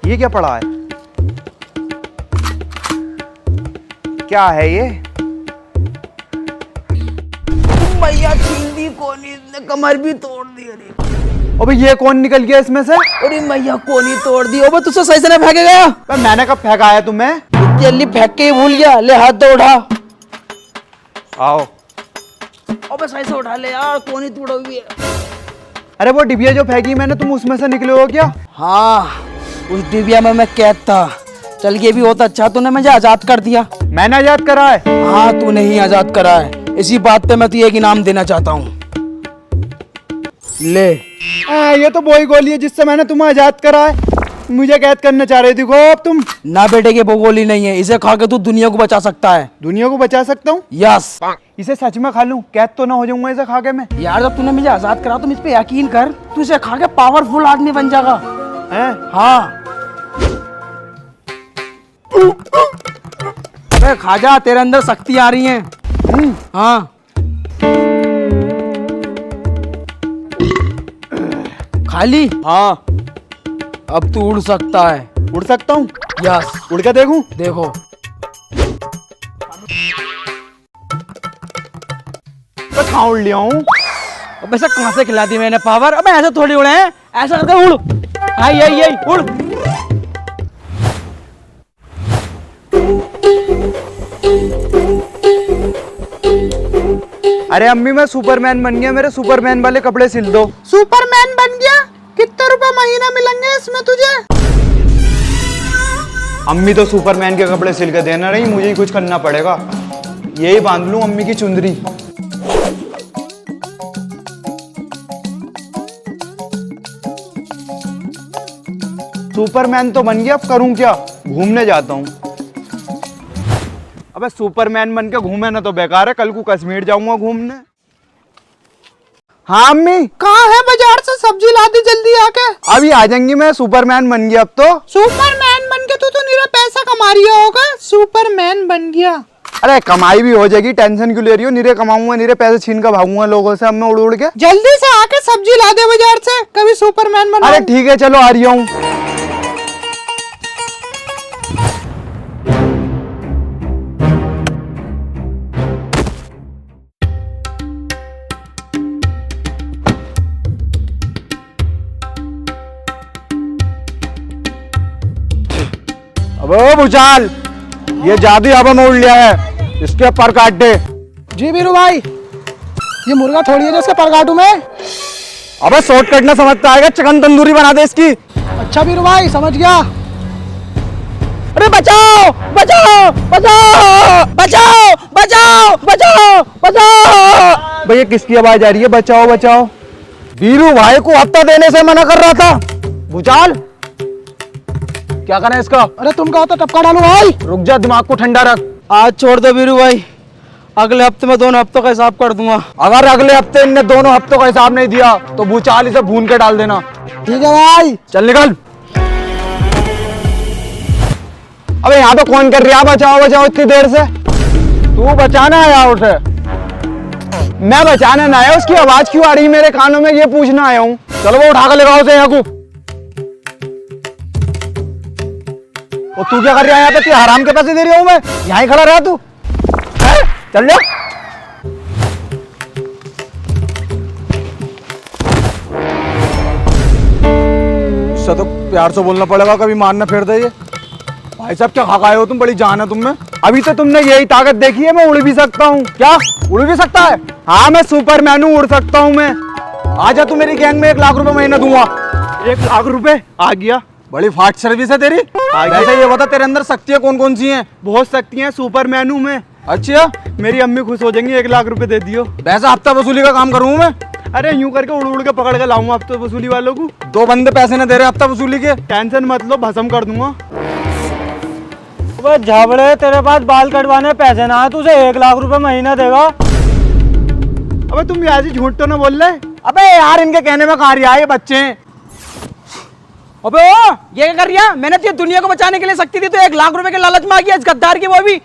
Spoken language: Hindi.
ये क्या पड़ा है? क्या है ये? भैया छीन दी कोनी, इसने कमर भी तोड़ दी। अबे ये कौन निकल गया इसमें से? अरे मैया कोनी तोड़ दी। अबे तुझसे सही से ना फेंके गया? मैंने कब फेंका है तुम्हें? जल्दी फेंक के ही भूल गया। ले हाथ दो उठा। आओ। अबे सही से उठा ले यार, कोनी तोड़ी हुई है। अरे वो डिबिया जो फेंकी मैंने, तुम उसमें से निकले हो क्या? हाँ, उस डिबिया में मैं कैद था। चल ये भी होता अच्छा, तूने मुझे आजाद कर दिया। मैंने आजाद करा है? हाँ तूने ही आजाद करा है। इसी बात पे मैं तुझे एक इनाम देना चाहता हूँ। ले। ये तो वही गोली है जिससे मैंने तुम्हें आजाद करा है। मुझे कैद करना चाह रही थी को अब तुम। ना बेटे, ये वो गोली नहीं है। इसे खा के तू दुनिया को बचा सकता है। दुनिया को बचा सकता हूँ? यस। इसे सच में खा लूं? कैद तो ना हो जाऊंगा इसे खा के मैं? यार जब तूने मुझे आजाद करा, तुम इस पे यकीन कर, तू इसे खा के पावरफुल आदमी बन जाएगा। हैं? हाँ। अबे खा जा, तेरे अंदर शक्ति आ रही है। हाँ। खाली? हाँ। अब तू उड़ सकता है। उड़ सकता हूँ? यस। उड़ के देखूं? देखो। मैं कहाँ उड़ लिया हूँ? अब ऐसा कहाँ से खिला दी मैंने पावर? अबे ऐसे थोड़ी उड़े हैं, ऐसा करके उड़। हाँ यही उड़। अरे अम्मी मैं सुपरमैन बन गया, मेरे सुपरमैन वाले कपड़े सिल दो। सुपरमैन बन गया? कितने रुपए महीना मिलेंगे इसमें तुझे? अम्मी तो सुपरमैन के कपड़े सिल के देना नहीं, मुझे ही कुछ करना पड़ेगा। यही बांध लूं अम्मी की चुंदरी। सुपरमैन तो बन गया, अब करूं क्या? घूमने जाता हूँ। अबे सुपरमैन बन के घूमे ना तो बेकार है, कल को कश्मीर जाऊंगा घूमने। हाँ अम्मी। कहाँ है? बाजार से सब्जी ला दी जल्दी आके। अभी आ जाएंगी, मैं सुपरमैन बन गया अब तो। सुपरमैन बन के तू निरा पैसा कमा रही होगा। सुपरमैन बन गया। अरे कमाई भी हो जाएगी, टेंशन क्यों ले रही हो? निरे कमाऊंगा, निरे पैसे छीन कर भागूंगा लोगों से अब मैं उड़ उड़ के। जल्दी से आके सब्जी ला दे बाजार से, कभी सुपरमैन बना। अरे ठीक है चलो आ रही हूँ। अबे भूचाल, ये जादू यहाँ पर मोड़ लिया है, इसके पर काट दे। जी वीरू भाई, ये मुर्गा थोड़ी है जो इसके पर काटूं मैं। अबे शॉर्टकट ना समझता आएगा, चिकन तंदूरी बना दे इसकी। अच्छा वीरू भाई, समझ गया। अरे बचाओ बचाओ बचाओ बचाओ बचाओ बचाओ बचाओ। भैया किसकी आवाज आ रही है? बचाओ बचाओ। वीरू भाई को हफ्ता देने से मना कर रहा था। भूचाल क्या करना है इसका? अरे तुम कहो तो टपका डालो भाई। रुक जा, दिमाग को ठंडा रख। आज छोड़ दो वीरू भाई, अगले हफ्ते में दोनों हफ्तों का हिसाब कर दूंगा। अगर अगले हफ्ते इनने दोनों हफ्तों का हिसाब नहीं दिया तो भूचाल इसे भून के डाल देना। ठीक है भाई। चल निकल। अबे यहाँ पे कौन कर रहा है बचाओ बचाओ इतनी देर से? तू बचाना आया उसे? मैं बचाना ना आया, उसकी आवाज क्यों आ रही है मेरे कानों में, ये पूछना आया हूँ। चलो वो उठा कर लगाओ उसे यहाँ को। और तू क्या कर रहा है यहाँ पे? तू हराम के पैसे दे रही हूँ मैं, यहाँ ही खड़ा रहा तू। चल जा। इससे तो प्यार से बोलना पड़ेगा, कभी मारना फेर दे ये। भाई साहब क्या खा हो तुम, बड़ी जान है तुम में। अभी तो तुमने यही ताकत देखी है, मैं उड़ भी सकता हूँ। क्या उड़ भी सकता है? हाँ मैं सुपरमैन हूँ, उड़ सकता हूँ मैं। आजा तू मेरी गैंग में, 1 लाख रुपए महीना दूंगा। 1 लाख रुपए? आ गया। बड़ी फास्ट सर्विस है तेरी। वैसे ये बता तेरे अंदर शक्तियाँ कौन कौन सी हैं? बहुत शक्तियाँ, सुपरमैन हूँ मैं। अच्छा, मेरी अम्मी खुश हो जाएंगी, 1 लाख रुपए दे दियो। वैसे हफ्ता वसूली का काम करूँ मैं? अरे यूं करके उड़ उड़ के पकड़ के लाऊंगा हफ्ता वसूली वालों को। 2 बंदे पैसे न दे रहे हफ्ता वसूली के। टेंशन मत लो, भस्म कर दूंगा। झाबड़े, तेरे पास बाल कटवाने पैसे ना है, तुझे 1 लाख रुपए महीना देगा। अबे तुम यार झूठ तो ना बोल रहे? अबे यार इनके कहने में कहा रहा है, ये बच्चे हैं। अबे ओ, ये क्या कर रहा? मैंने तुझे दुनिया को बचाने के लिए शक्ति दी, तो 1 लाख रुपए के लालच में आ गया इस गद्दार की, वो भी।